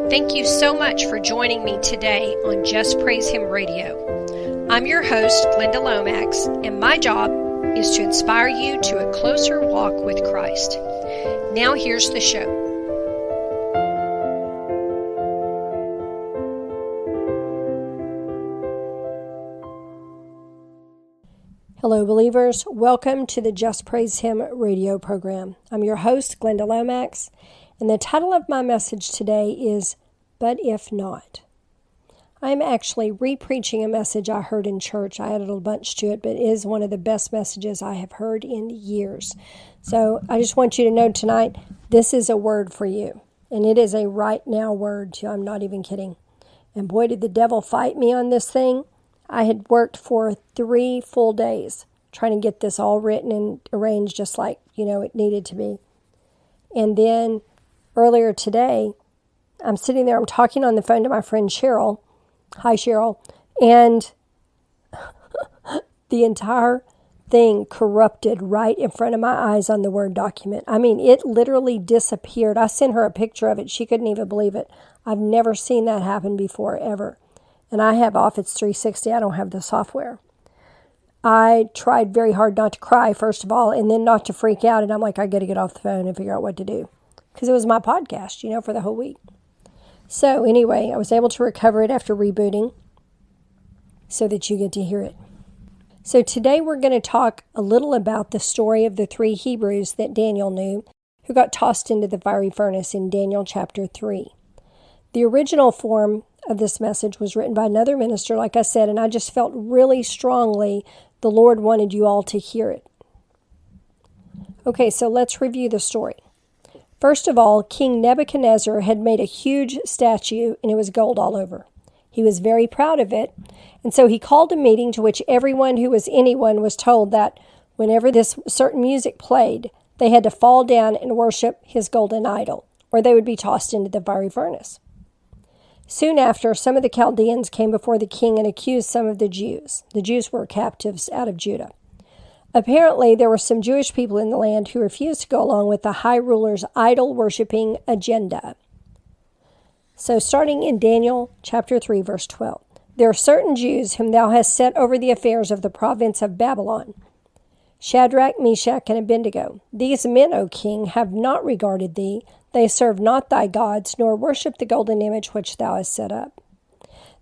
Thank you so much for joining me today on Just Praise Him Radio. I'm your host, Glenda Lomax, and my job is to inspire you to a closer walk with Christ. Now here's the show. Hello, believers. Welcome to the Just Praise Him radio program. I'm your host, Glenda Lomax, and the title of my message today is, But If Not. I'm actually re-preaching a message I heard in church. I added a bunch to it, but it is one of the best messages I have heard in years. So I just want you to know tonight, this is a word for you, and it is a right now word too. I'm not even kidding. And boy, did the devil fight me on this thing. I had worked for 3 full days trying to get this all written and arranged just like, it needed to be. And then earlier today, I'm sitting there, I'm talking on the phone to my friend Cheryl. Hi, Cheryl. And the entire thing corrupted right in front of my eyes on the Word document. I mean, it literally disappeared. I sent her a picture of it. She couldn't even believe it. I've never seen that happen before, ever. And I have Office 360. I don't have the software. I tried very hard not to cry, first of all, and then not to freak out. And I'm like, I got to get off the phone and figure out what to do. Because it was my podcast, for the whole week. So anyway, I was able to recover it after rebooting so that you get to hear it. So today we're going to talk a little about the story of the 3 Hebrews that Daniel knew who got tossed into the fiery furnace in Daniel chapter 3. The original form of this message was written by another minister, like I said, and I just felt really strongly the Lord wanted you all to hear it. Okay, so let's review the story. First of all, King Nebuchadnezzar had made a huge statue, and it was gold all over. He was very proud of it, and so he called a meeting to which everyone who was anyone was told that whenever this certain music played, they had to fall down and worship his golden idol, or they would be tossed into the fiery furnace. Soon after, some of the Chaldeans came before the king and accused some of the Jews. The Jews were captives out of Judah. Apparently, there were some Jewish people in the land who refused to go along with the high ruler's idol-worshiping agenda. So starting in Daniel chapter 3, verse 12, there are certain Jews whom thou hast set over the affairs of the province of Babylon, Shadrach, Meshach, and Abednego. These men, O king, have not regarded thee. They serve not thy gods, nor worship the golden image which thou hast set up.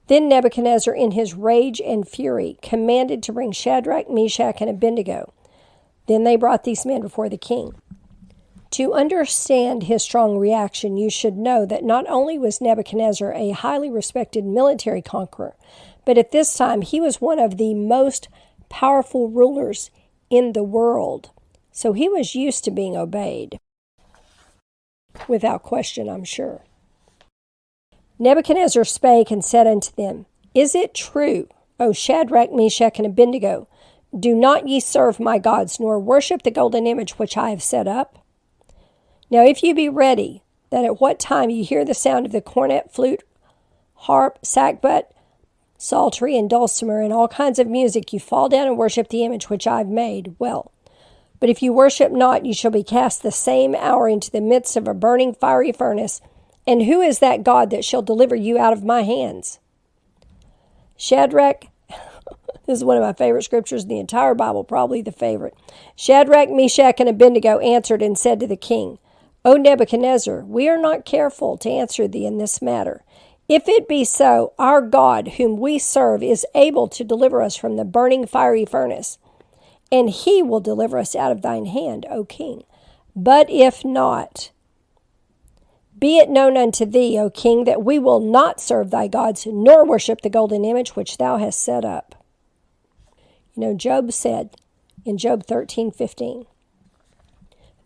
Then Nebuchadnezzar, in his rage and fury, commanded to bring Shadrach, Meshach, and Abednego. Then they brought these men before the king. To understand his strong reaction, you should know that not only was Nebuchadnezzar a highly respected military conqueror, but at this time he was one of the most powerful rulers in the world. So he was used to being obeyed. Without question, I'm sure. Nebuchadnezzar spake and said unto them, Is it true, O Shadrach, Meshach, and Abednego, do not ye serve my gods, nor worship the golden image which I have set up? Now if you be ready, that at what time you hear the sound of the cornet, flute, harp, sackbut, psaltery, and dulcimer, and all kinds of music, you fall down and worship the image which I have made, well. But if you worship not, you shall be cast the same hour into the midst of a burning fiery furnace. And who is that God that shall deliver you out of my hands? Shadrach, this is one of my favorite scriptures in the entire Bible, probably the favorite. Shadrach, Meshach, and Abednego answered and said to the king, O Nebuchadnezzar, we are not careful to answer thee in this matter. If it be so, our God, whom we serve, is able to deliver us from the burning fiery furnace, and he will deliver us out of thine hand, O king. But if not, be it known unto thee, O king, that we will not serve thy gods, nor worship the golden image which thou hast set up. Job said in Job 13:15,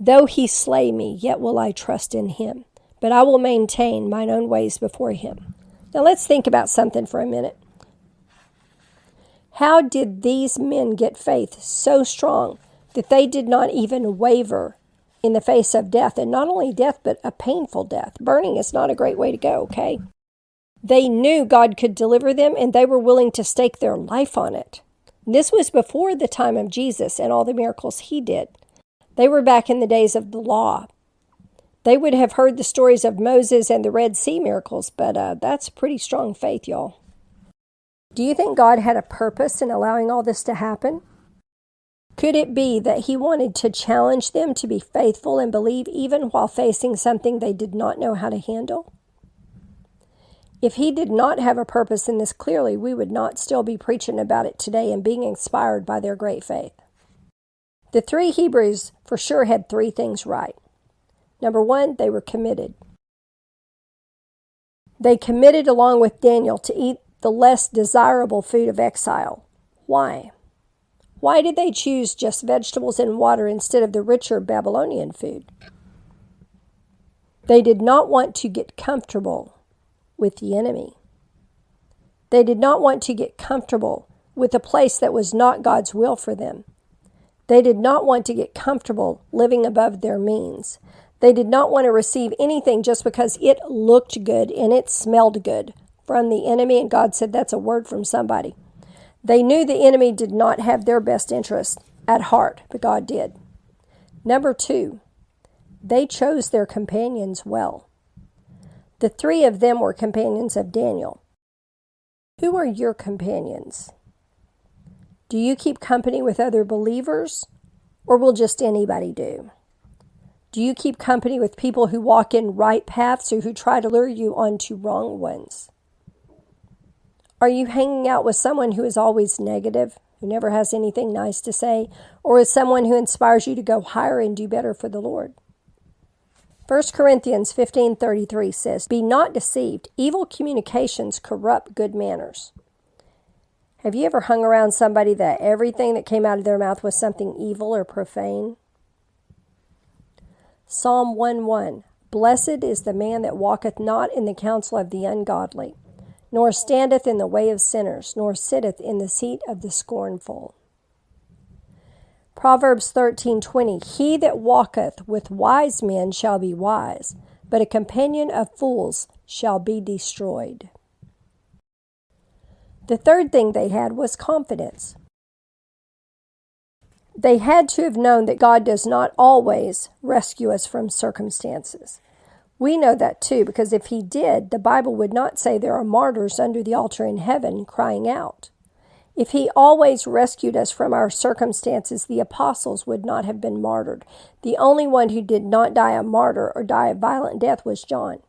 Though he slay me, yet will I trust in him, but I will maintain mine own ways before him. Now let's think about something for a minute. How did these men get faith so strong that they did not even waver in the face of death? And not only death, but a painful death. Burning is not a great way to go, okay? They knew God could deliver them, and they were willing to stake their life on it. This was before the time of Jesus and all the miracles he did. They were back in the days of the law. They would have heard the stories of Moses and the Red Sea miracles, but that's pretty strong faith, y'all. Do you think God had a purpose in allowing all this to happen? Could it be that he wanted to challenge them to be faithful and believe even while facing something they did not know how to handle? If he did not have a purpose in this clearly, we would not still be preaching about it today and being inspired by their great faith. The three Hebrews for sure had three things right. Number one, they were committed. They committed along with Daniel to eat the less desirable food of exile. Why? Why did they choose just vegetables and water instead of the richer Babylonian food? They did not want to get comfortable with the enemy. They did not want to get comfortable with a place that was not God's will for them. They did not want to get comfortable living above their means. They did not want to receive anything just because it looked good and it smelled good from the enemy, and God said that's a word from somebody. They knew the enemy did not have their best interest at heart, but God did. Number two, they chose their companions well. The three of them were companions of Daniel. Who are your companions? Do you keep company with other believers, or will just anybody do? Do you keep company with people who walk in right paths or who try to lure you onto wrong ones? Are you hanging out with someone who is always negative, who never has anything nice to say, or is someone who inspires you to go higher and do better for the Lord? 1 Corinthians 15:33 says, "Be not deceived. Evil communications corrupt good manners." Have you ever hung around somebody that everything that came out of their mouth was something evil or profane? Psalm 1:1, "Blessed is the man that walketh not in the counsel of the ungodly, nor standeth in the way of sinners, nor sitteth in the seat of the scornful." Proverbs 13:20, "He that walketh with wise men shall be wise, but a companion of fools shall be destroyed." The third thing they had was confidence. They had to have known that God does not always rescue us from circumstances. We know that too, because if he did, the Bible would not say there are martyrs under the altar in heaven crying out. If he always rescued us from our circumstances, the apostles would not have been martyred. The only one who did not die a martyr or die a violent death was John.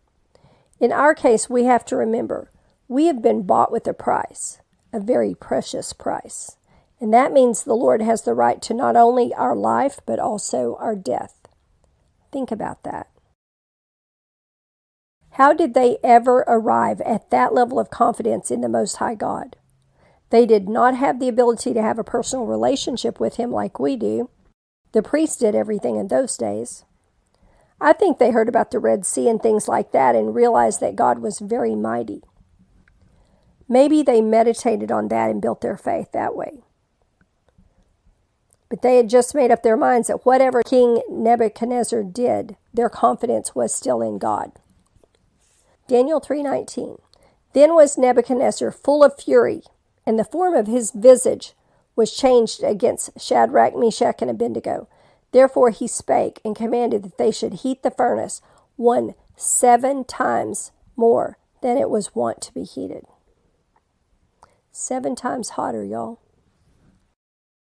In our case, we have to remember, we have been bought with a price, a very precious price. And that means the Lord has the right to not only our life, but also our death. Think about that. How did they ever arrive at that level of confidence in the Most High God? They did not have the ability to have a personal relationship with him like we do. The priests did everything in those days. I think they heard about the Red Sea and things like that and realized that God was very mighty. Maybe they meditated on that and built their faith that way. But they had just made up their minds that whatever King Nebuchadnezzar did, their confidence was still in God. Daniel 3:19, "Then was Nebuchadnezzar full of fury, and the form of his visage was changed against Shadrach, Meshach, and Abednego. Therefore he spake and commanded that they should heat the furnace 7 times more than it was wont to be heated." 7 times hotter, y'all.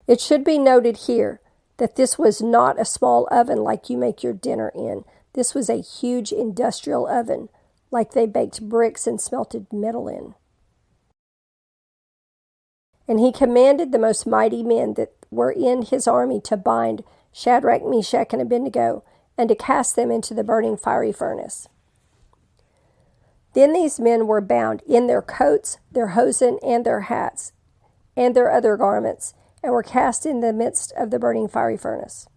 It should be noted here that this was not a small oven like you make your dinner in. This was a huge industrial oven, like they baked bricks and smelted metal in. And he commanded the most mighty men that were in his army to bind Shadrach, Meshach, and Abednego, and to cast them into the burning fiery furnace. Then these men were bound in their coats, their hosen, and their hats, and their other garments, and were cast in the midst of the burning fiery furnace.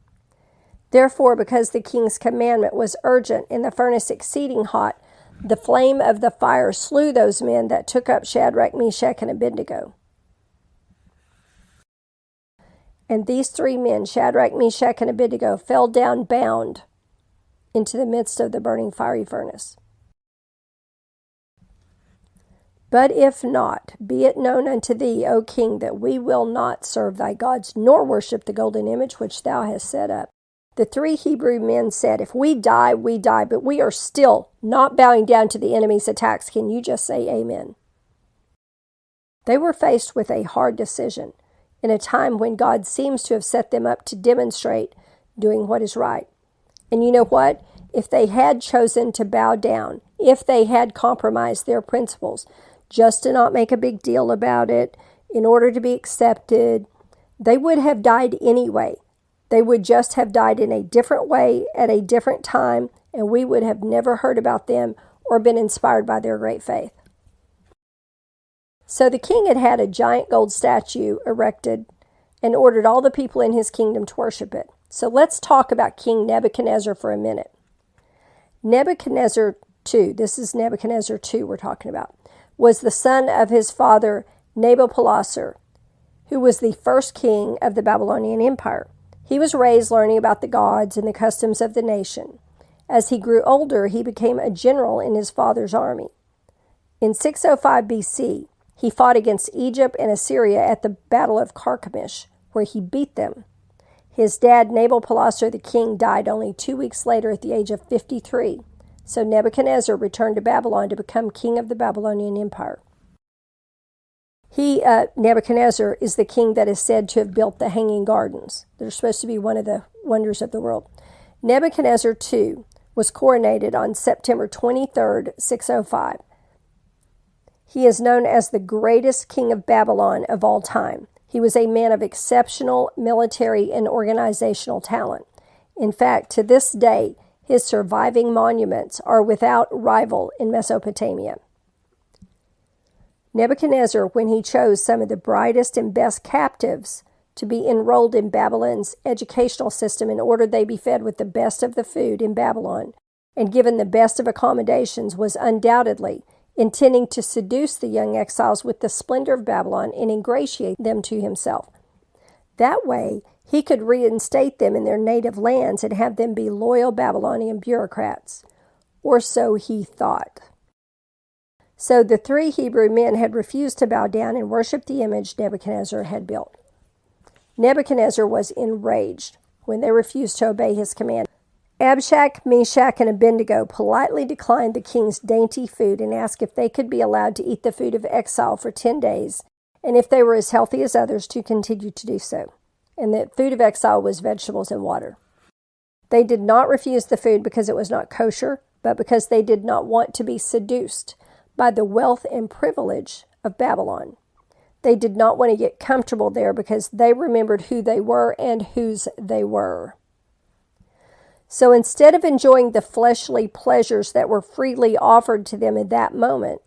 Therefore, because the king's commandment was urgent and the furnace exceeding hot, the flame of the fire slew those men that took up Shadrach, Meshach, and Abednego. And these 3 men, Shadrach, Meshach, and Abednego, fell down bound into the midst of the burning fiery furnace. But if not, be it known unto thee, O king, that we will not serve thy gods, nor worship the golden image which thou hast set up. The 3 Hebrew men said, if we die, we die, but we are still not bowing down to the enemy's attacks. Can you just say amen? They were faced with a hard decision in a time when God seems to have set them up to demonstrate doing what is right. And you know what? If they had chosen to bow down, if they had compromised their principles, just to not make a big deal about it, in order to be accepted, they would have died anyway. They would just have died in a different way at a different time, and we would have never heard about them or been inspired by their great faith. So the king had had a giant gold statue erected and ordered all the people in his kingdom to worship it. So let's talk about King Nebuchadnezzar for a minute. Nebuchadnezzar II, this is Nebuchadnezzar II we're talking about, was the son of his father Nabopolassar, who was the first king of the Babylonian Empire. He was raised learning about the gods and the customs of the nation. As he grew older, he became a general in his father's army. In 605 BC, he fought against Egypt and Assyria at the Battle of Carchemish, where he beat them. His dad, Nabopolassar the king, died only 2 weeks later at the age of 53. So Nebuchadnezzar returned to Babylon to become king of the Babylonian Empire. Nebuchadnezzar, is the king that is said to have built the Hanging Gardens. They're supposed to be one of the wonders of the world. Nebuchadnezzar II was coronated on September 23rd, 605. He is known as the greatest king of Babylon of all time. He was a man of exceptional military and organizational talent. In fact, to this day, his surviving monuments are without rival in Mesopotamia. Nebuchadnezzar, when he chose some of the brightest and best captives to be enrolled in Babylon's educational system in order they be fed with the best of the food in Babylon and given the best of accommodations, was undoubtedly intending to seduce the young exiles with the splendor of Babylon and ingratiate them to himself. That way, he could reinstate them in their native lands and have them be loyal Babylonian bureaucrats. Or so he thought. So the 3 Hebrew men had refused to bow down and worship the image Nebuchadnezzar had built. Nebuchadnezzar was enraged when they refused to obey his command. Abshak, Meshach, and Abednego politely declined the king's dainty food and asked if they could be allowed to eat the food of exile for 10 days, and if they were as healthy as others, to continue to do so. And the food of exile was vegetables and water. They did not refuse the food because it was not kosher, but because they did not want to be seduced by the wealth and privilege of Babylon. They did not want to get comfortable there because they remembered who they were and whose they were. So instead of enjoying the fleshly pleasures that were freely offered to them in that moment,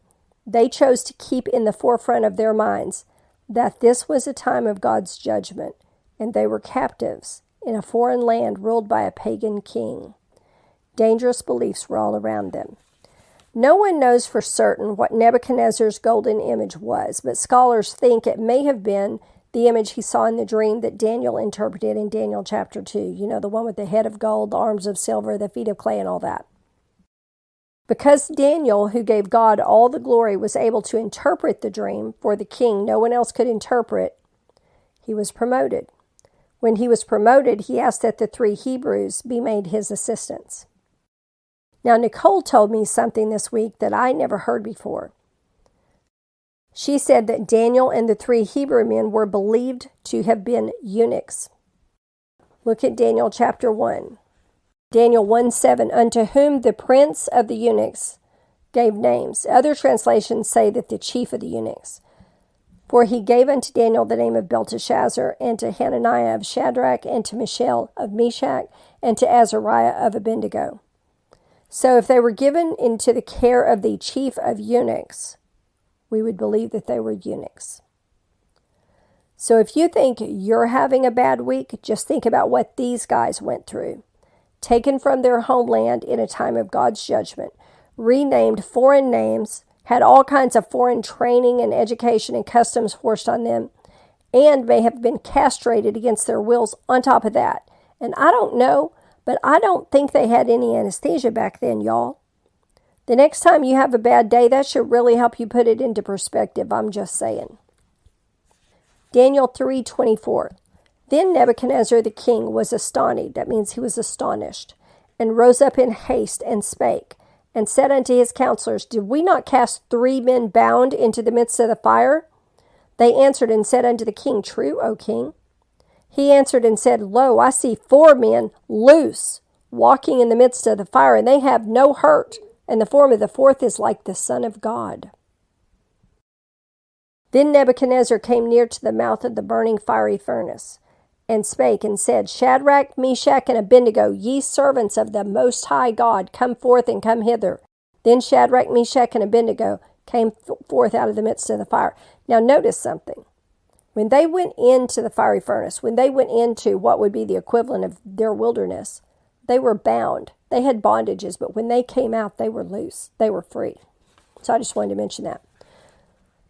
they chose to keep in the forefront of their minds that this was a time of God's judgment, and they were captives in a foreign land ruled by a pagan king. Dangerous beliefs were all around them. No one knows for certain what Nebuchadnezzar's golden image was, but scholars think it may have been the image he saw in the dream that Daniel interpreted in Daniel chapter 2. You know, the one with the head of gold, the arms of silver, the feet of clay, and all that. Because Daniel, who gave God all the glory, was able to interpret the dream for the king no one else could interpret, he was promoted. When he was promoted, he asked that the 3 Hebrews be made his assistants. Now, Nicole told me something this week that I never heard before. She said that Daniel and the 3 Hebrew men were believed to have been eunuchs. Look at Daniel chapter 1. Daniel 1:7, unto whom the prince of the eunuchs gave names. Other translations say that the chief of the eunuchs. For he gave unto Daniel the name of Belteshazzar, and to Hananiah of Shadrach, and to Mishael of Meshach, and to Azariah of Abednego. So if they were given into the care of the chief of eunuchs, we would believe that they were eunuchs. So if you think you're having a bad week, just think about what these guys went through. Taken from their homeland in a time of God's judgment, renamed foreign names, had all kinds of foreign training and education and customs forced on them, and may have been castrated against their wills on top of that. And I don't know, but I don't think they had any anesthesia back then, y'all. The next time you have a bad day, that should really help you put it into perspective. I'm just saying. Daniel 3:24. Then Nebuchadnezzar the king was astonished, that means he was astonished, and rose up in haste and spake, and said unto his counselors, Did we not cast 3 men bound into the midst of the fire? They answered and said unto the king, True, O king. He answered and said, Lo, I see 4 men loose, walking in the midst of the fire, and they have no hurt, and the form of the 4th is like the Son of God. Then Nebuchadnezzar came near to the mouth of the burning fiery furnace, and spake and said, Shadrach, Meshach, and Abednego, ye servants of the Most High God, come forth and come hither. Then Shadrach, Meshach, and Abednego came forth out of the midst of the fire. Now notice something. When they went into the fiery furnace, when they went into what would be the equivalent of their wilderness, they were bound. They had bondages, but when they came out, they were loose. They were free. So I just wanted to mention that.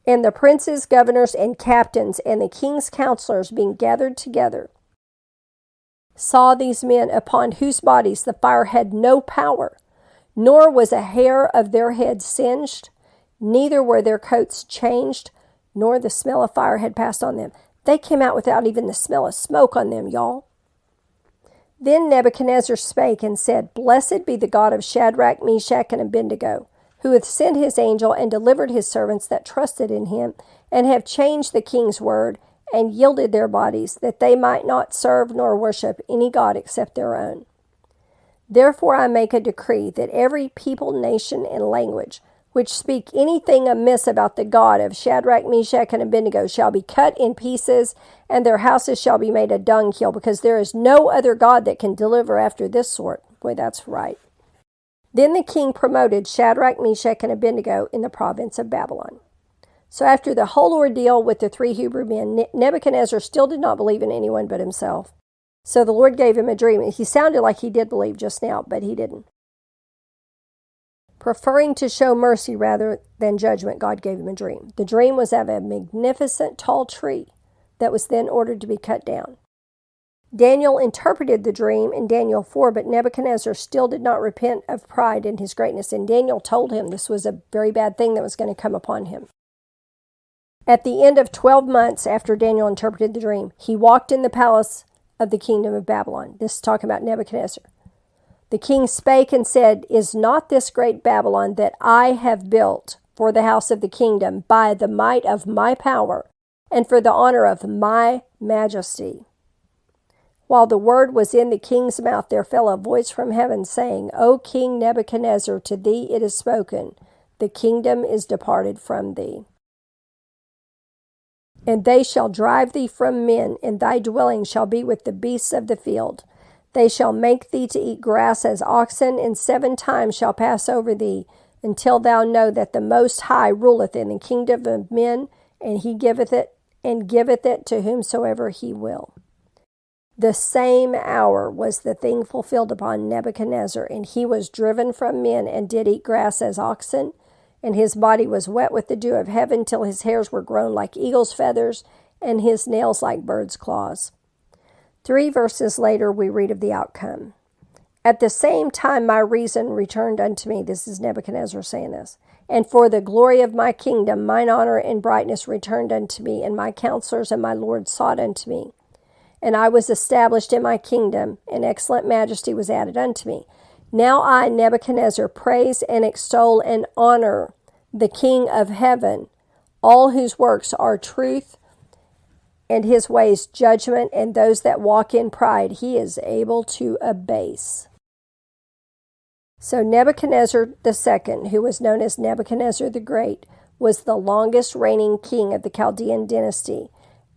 And the princes, governors, and captains, and the king's counselors being gathered together, saw these men upon whose bodies the fire had no power, nor was a hair of their heads singed, neither were their coats changed, nor the smell of fire had passed on them. They came out without even the smell of smoke on them, y'all. Then Nebuchadnezzar spake and said, Blessed be the God of Shadrach, Meshach, and Abednego, who hath sent his angel and delivered his servants that trusted in him, and have changed the king's word, and yielded their bodies, that they might not serve nor worship any god except their own. Therefore I make a decree that every people, nation, and language, which speak anything amiss about the God of Shadrach, Meshach, and Abednego shall be cut in pieces, and their houses shall be made a dunghill, because there is no other God that can deliver after this sort. Boy, that's right. Then the king promoted Shadrach, Meshach, and Abednego in the province of Babylon. So after the whole ordeal with the 3 Hebrew men, Nebuchadnezzar still did not believe in anyone but himself. So the Lord gave him a dream. He sounded like he did believe just now, but he didn't. Preferring to show mercy rather than judgment, God gave him a dream. The dream was of a magnificent tall tree that was then ordered to be cut down. Daniel interpreted the dream in Daniel 4, but Nebuchadnezzar still did not repent of pride in his greatness, and Daniel told him this was a very bad thing that was going to come upon him. At the end of 12 months after Daniel interpreted the dream, he walked in the palace of the kingdom of Babylon. This is talking about Nebuchadnezzar. The king spake and said, Is not this great Babylon that I have built for the house of the kingdom by the might of my power and for the honor of my majesty? While the word was in the king's mouth, there fell a voice from heaven, saying, O King Nebuchadnezzar, to thee it is spoken, the kingdom is departed from thee. And they shall drive thee from men, and thy dwelling shall be with the beasts of the field. They shall make thee to eat grass as oxen, and 7 times shall pass over thee, until thou know that the Most High ruleth in the kingdom of men, and he giveth it to whomsoever he will. The same hour was the thing fulfilled upon Nebuchadnezzar, and he was driven from men, and did eat grass as oxen, and his body was wet with the dew of heaven, till his hairs were grown like eagle's feathers, and his nails like bird's claws. 3 verses later, we read of the outcome. At the same time my reason returned unto me. This is Nebuchadnezzar saying this. And for the glory of my kingdom, mine honor and brightness returned unto me, and my counselors and my lord sought unto me. And I was established in my kingdom, and excellent majesty was added unto me. Now I, Nebuchadnezzar, praise and extol and honor the King of heaven, all whose works are truth, and his ways judgment, and those that walk in pride he is able to abase. So Nebuchadnezzar II, who was known as Nebuchadnezzar the Great, was the longest reigning king of the Chaldean dynasty,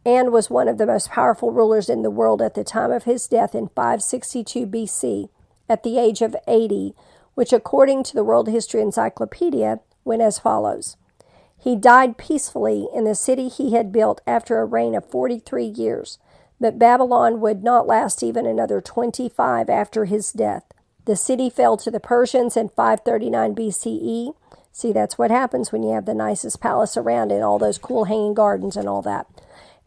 and was one of the most powerful rulers in the world at the time of his death in 562 BC, at the age of 80, which according to the World History Encyclopedia went as follows. He died peacefully in the city he had built after a reign of 43 years, but Babylon would not last even another 25 after his death. The city fell to the Persians in 539 BCE. See, that's what happens when you have the nicest palace around and all those cool hanging gardens and all that.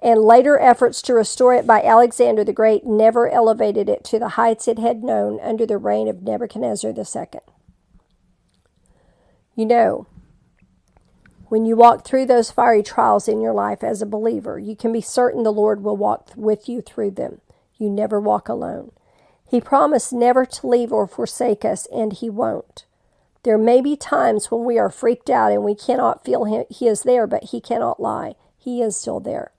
And later efforts to restore it by Alexander the Great never elevated it to the heights it had known under the reign of Nebuchadnezzar II. You know, When you walk through those fiery trials in your life as a believer, you can be certain the Lord will walk with you through them. You never walk alone. He promised never to leave or forsake us, and He won't. There may be times when we are freaked out and we cannot feel Him. He is there, but He cannot lie. He is still there.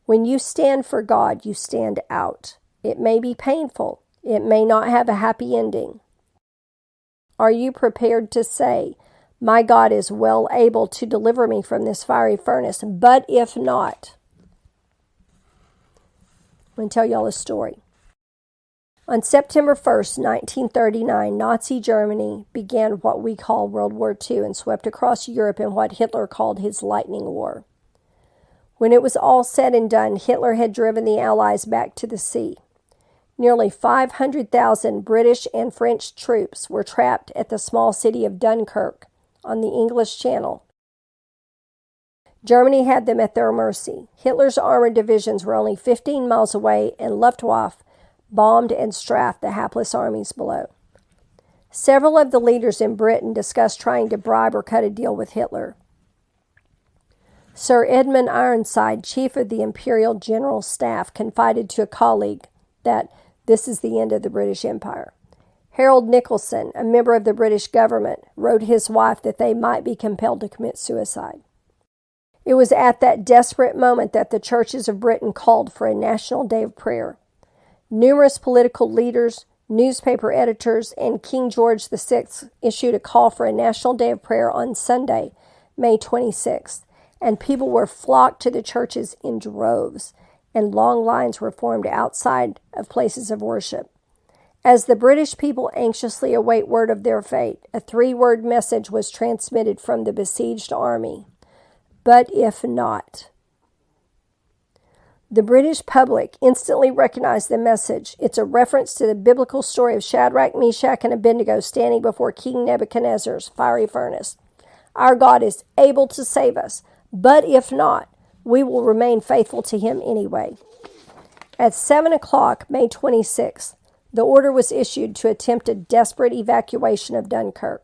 When you stand for God, you stand out. It may be painful. It may not have a happy ending. Are you prepared to say, my God is well able to deliver me from this fiery furnace, but if not? I'm going to tell y'all a story. On September 1st, 1939, Nazi Germany began what we call World War II and swept across Europe in what Hitler called his Lightning War. When it was all said and done, Hitler had driven the Allies back to the sea. Nearly 500,000 British and French troops were trapped at the small city of Dunkirk on the English Channel. Germany had them at their mercy. Hitler's armored divisions were only 15 miles away, and Luftwaffe bombed and strafed the hapless armies below. Several of the leaders in Britain discussed trying to bribe or cut a deal with Hitler. Sir Edmund Ironside, chief of the Imperial General Staff, confided to a colleague that this is the end of the British Empire. Harold Nicholson, a member of the British government, wrote his wife that they might be compelled to commit suicide. It was at that desperate moment that the churches of Britain called for a national day of prayer. Numerous political leaders, newspaper editors, and King George VI issued a call for a national day of prayer on Sunday, May 26th, and people were flocked to the churches in droves, and long lines were formed outside of places of worship. As the British people anxiously await word of their fate, a 3-word message was transmitted from the besieged army. But if not. The British public instantly recognized the message. It's a reference to the biblical story of Shadrach, Meshach, and Abednego standing before King Nebuchadnezzar's fiery furnace. Our God is able to save us, but if not, we will remain faithful to Him anyway. At 7 o'clock, May 26th, the order was issued to attempt a desperate evacuation of Dunkirk.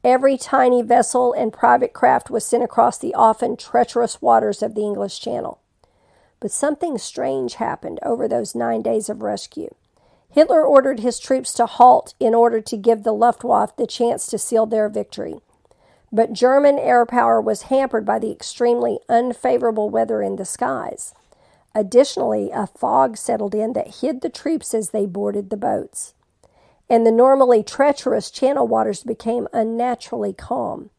Every tiny vessel and private craft was sent across the often treacherous waters of the English Channel. But something strange happened over those 9 days of rescue. Hitler ordered his troops to halt in order to give the Luftwaffe the chance to seal their victory. But German air power was hampered by the extremely unfavorable weather in the skies. Additionally, a fog settled in that hid the troops as they boarded the boats. And the normally treacherous channel waters became unnaturally calm.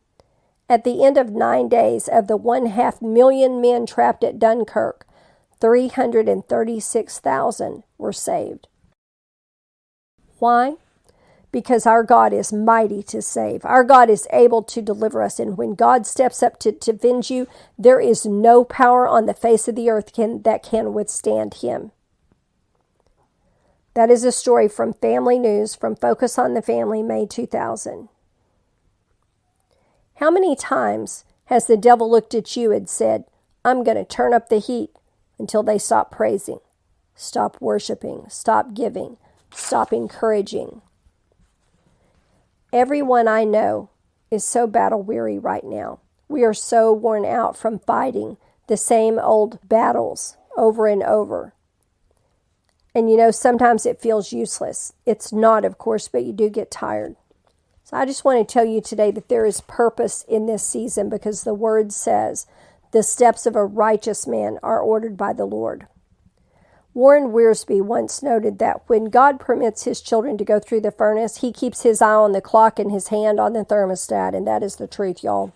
At the end of 9 days, of the 500,000 men trapped at Dunkirk, 336,000 were saved. Why? Because our God is mighty to save. Our God is able to deliver us. And when God steps up to avenge you, there is no power on the face of the earth that can withstand Him. That is a story from Family News, from Focus on the Family, May 2000. How many times has the devil looked at you and said, I'm going to turn up the heat until they stop praising, stop worshiping, stop giving, stop encouraging? Everyone I know is so battle-weary right now. We are so worn out from fighting the same old battles over and over. And sometimes it feels useless. It's not, of course, but you do get tired. So I just want to tell you today that there is purpose in this season, because the Word says, the steps of a righteous man are ordered by the Lord. Warren Wiersbe once noted that when God permits His children to go through the furnace, He keeps His eye on the clock and His hand on the thermostat, and that is the truth, y'all.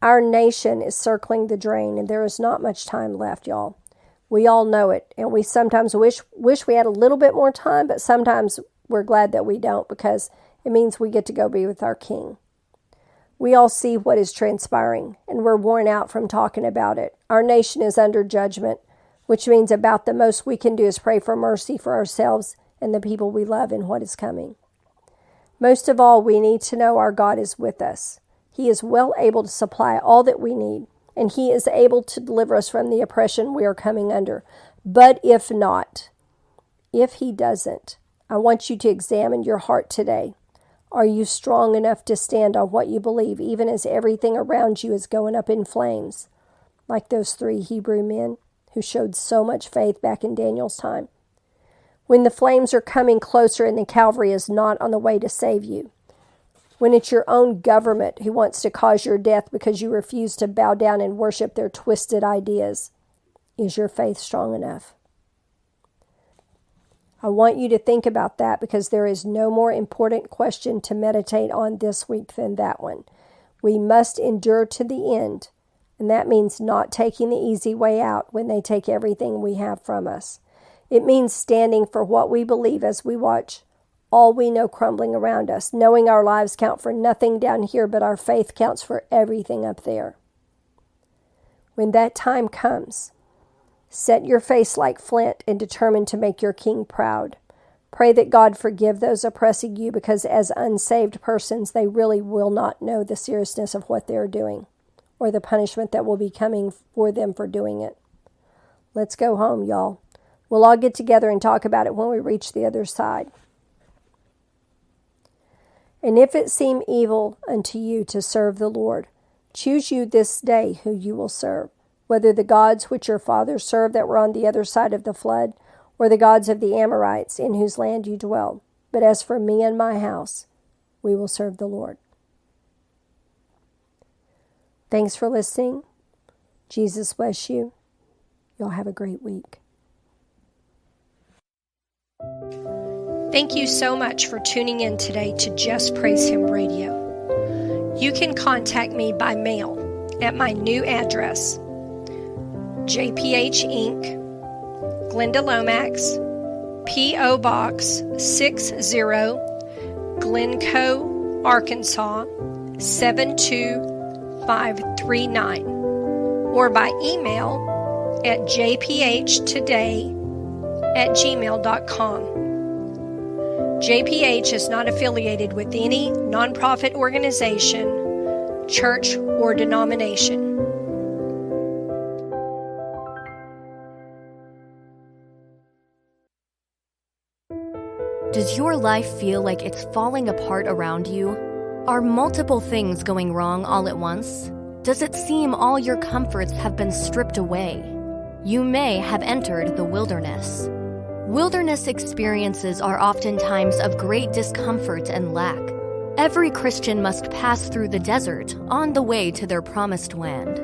Our nation is circling the drain, and there is not much time left, y'all. We all know it, and we sometimes wish we had a little bit more time, but sometimes we're glad that we don't, because it means we get to go be with our King. We all see what is transpiring, and we're worn out from talking about it. Our nation is under judgment, which means about the most we can do is pray for mercy for ourselves and the people we love in what is coming. Most of all, we need to know our God is with us. He is well able to supply all that we need, and He is able to deliver us from the oppression we are coming under. But if not, if He doesn't, I want you to examine your heart today. Are you strong enough to stand on what you believe, even as everything around you is going up in flames, like those 3 Hebrew men who showed so much faith back in Daniel's time? When the flames are coming closer and the cavalry is not on the way to save you. When it's your own government who wants to cause your death because you refuse to bow down and worship their twisted ideas. Is your faith strong enough? I want you to think about that, because there is no more important question to meditate on this week than that one. We must endure to the end, and that means not taking the easy way out when they take everything we have from us. It means standing for what we believe as we watch all we know crumbling around us, knowing our lives count for nothing down here, but our faith counts for everything up there. When that time comes, set your face like flint and determine to make your king proud. Pray that God forgive those oppressing you, because as unsaved persons, they really will not know the seriousness of what they're doing or the punishment that will be coming for them for doing it. Let's go home, y'all. We'll all get together and talk about it when we reach the other side. And if it seem evil unto you to serve the Lord, choose you this day who you will serve, whether the gods which your fathers served that were on the other side of the flood, or the gods of the Amorites in whose land you dwell. But as for me and my house, we will serve the Lord. Thanks for listening. Jesus bless you. Y'all have a great week. Thank you so much for tuning in today to Just Praise Him Radio. You can contact me by mail at my new address, JPH Inc., Glenda Lomax, P.O. Box 60, Glencoe, Arkansas 72539, or by email at jphtoday@gmail.com. JPH is not affiliated with any nonprofit organization, church, or denomination. Does your life feel like it's falling apart around you? Are multiple things going wrong all at once? Does it seem all your comforts have been stripped away? You may have entered the wilderness. Wilderness experiences are often times of great discomfort and lack. Every Christian must pass through the desert on the way to their promised land.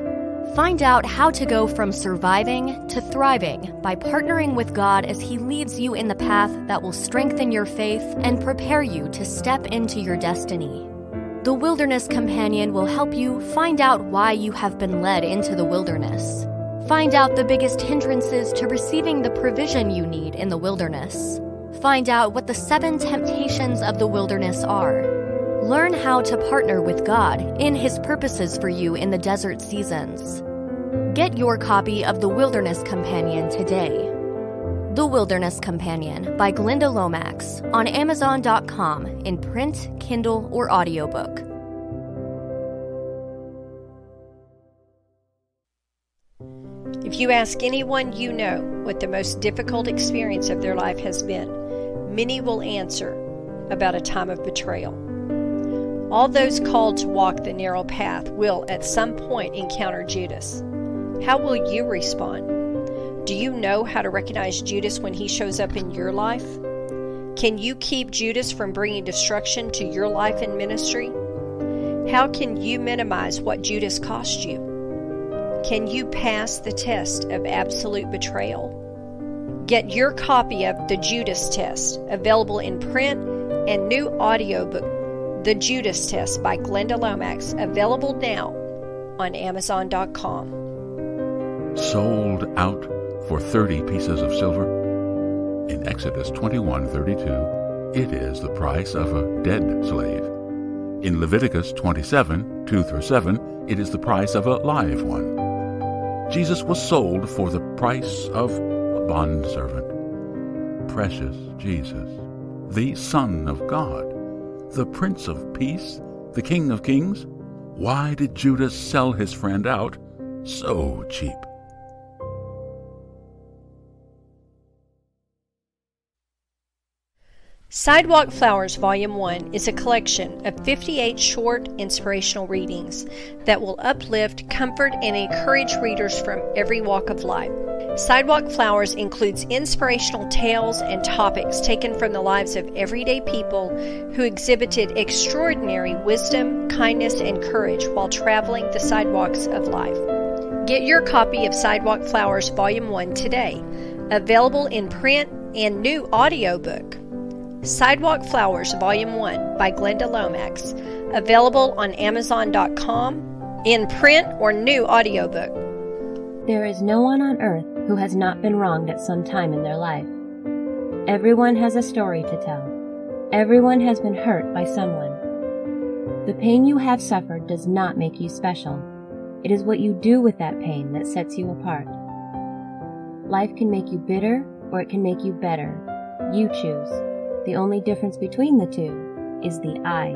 Find out how to go from surviving to thriving by partnering with God as He leads you in the path that will strengthen your faith and prepare you to step into your destiny. The Wilderness Companion will help you find out why you have been led into the wilderness. Find out the biggest hindrances to receiving the provision you need in the wilderness. Find out what the 7 temptations of the wilderness are. Learn how to partner with God in His purposes for you in the desert seasons. Get your copy of The Wilderness Companion today. The Wilderness Companion by Glenda Lomax on Amazon.com in print, Kindle, or audiobook. If you ask anyone you know what the most difficult experience of their life has been, many will answer about a time of betrayal. All those called to walk the narrow path will at some point encounter Judas. How will you respond? Do you know how to recognize Judas when he shows up in your life? Can you keep Judas from bringing destruction to your life and ministry? How can you minimize what Judas cost you? Can you pass the test of absolute betrayal? Get your copy of The Judas Test, available in print and new audiobook, The Judas Test by Glenda Lomax, available now on Amazon.com. Sold out for 30 pieces of silver? In Exodus 21:32, it is the price of a dead slave. In Leviticus 27:2-7, it is the price of a live one. Jesus was sold for the price of a bondservant. Precious Jesus, the Son of God, the Prince of Peace, the King of Kings. Why did Judas sell his friend out so cheap? Sidewalk Flowers Volume 1 is a collection of 58 short inspirational readings that will uplift, comfort, and encourage readers from every walk of life. Sidewalk Flowers includes inspirational tales and topics taken from the lives of everyday people who exhibited extraordinary wisdom, kindness, and courage while traveling the sidewalks of life. Get your copy of Sidewalk Flowers Volume 1 today, available in print and new audiobook. Sidewalk Flowers Volume 1 by Glenda Lomax, available on Amazon.com, in print or new audiobook. There is no one on earth who has not been wronged at some time in their life. Everyone has a story to tell. Everyone has been hurt by someone. The pain you have suffered does not make you special. It is what you do with that pain that sets you apart. Life can make you bitter, or it can make you better. You choose. The only difference between the two is the I.